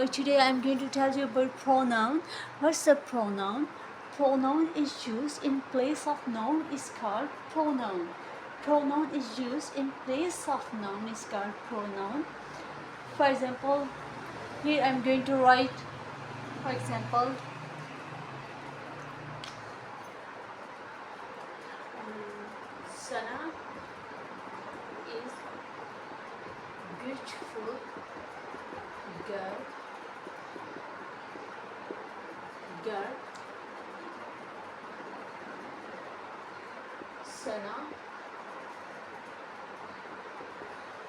Today I'm going to tell you about pronoun. What's a pronoun? Pronoun is used in place of noun is called pronoun. Pronoun is used in place of noun is called pronoun. For example, here I'm going to write, for example, Sana is beautiful girl. Sana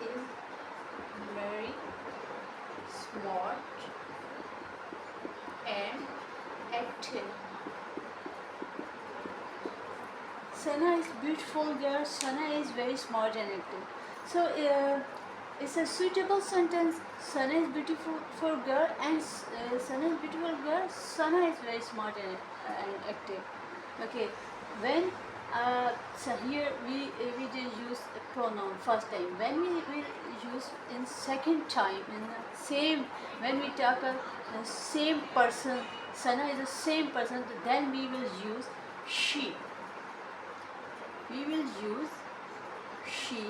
is very smart and active. Sana is beautiful girl. Sana is very smart and active. So it's a suitable sentence. Sana is beautiful girl and Sana is beautiful girl. Sana is very smart and active. Okay, when so here we just use a pronoun first time. When we will use in second time in the same, when we talk the same person, Sana is the same person, then we will use she. We will use she.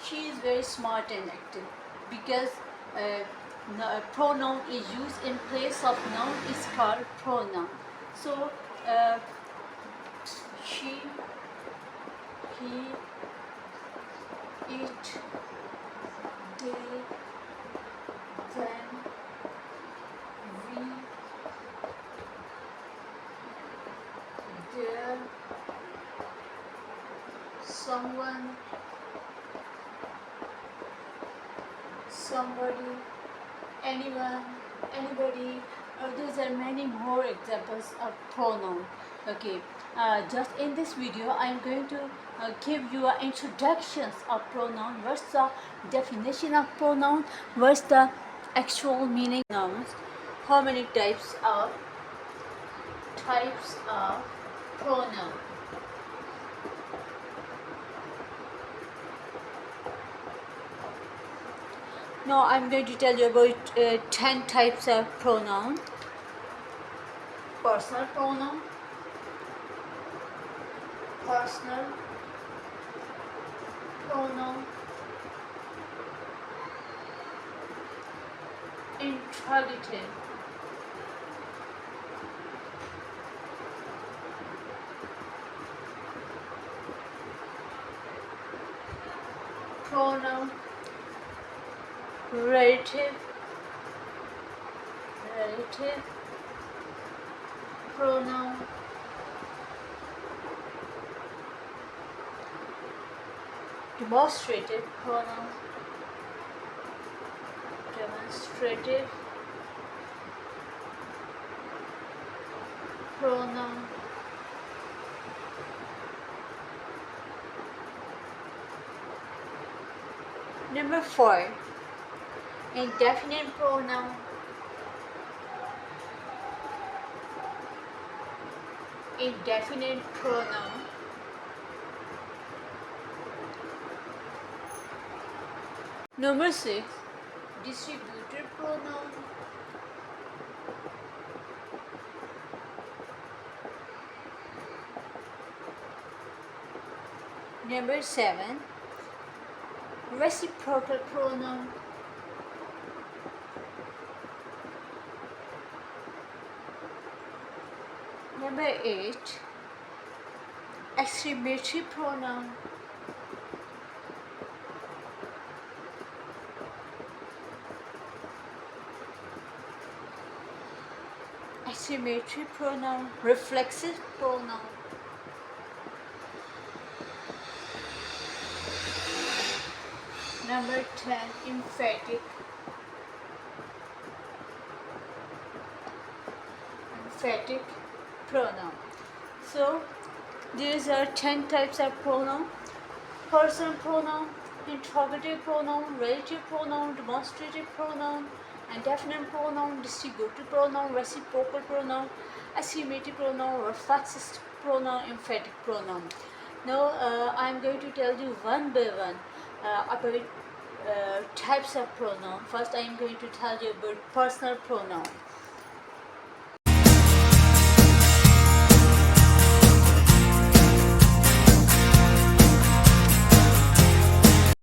She is very smart and active because pronoun is used in place of noun is called pronoun. So she, he, it, they, them, we, there, someone, somebody, anyone, anybody. These are many more examples of pronoun. Okay, just in this video I am going to give you introductions of pronoun. What's the definition of pronoun? What's the actual meaning of nouns? How many types of pronoun? Now I'm going to tell you about 10 types of pronoun. Personal pronoun, interrogative, pronoun, relative pronoun, demonstrative pronoun, pronoun, number 4, indefinite pronoun, Number 6, distributive pronoun. Number 7, reciprocal pronoun. Number 8, exclamatory pronoun. Exclamatory pronoun, reflexive pronoun. Number 10, emphatic pronoun. So these are 10 types of pronoun: personal pronoun, interrogative pronoun, relative pronoun, demonstrative pronoun, indefinite pronoun, distributive pronoun, reciprocal pronoun, exclamative pronoun, reflexive pronoun, emphatic pronoun. Now I am going to tell you one by one about types of pronoun. First, I am going to tell you about personal pronoun.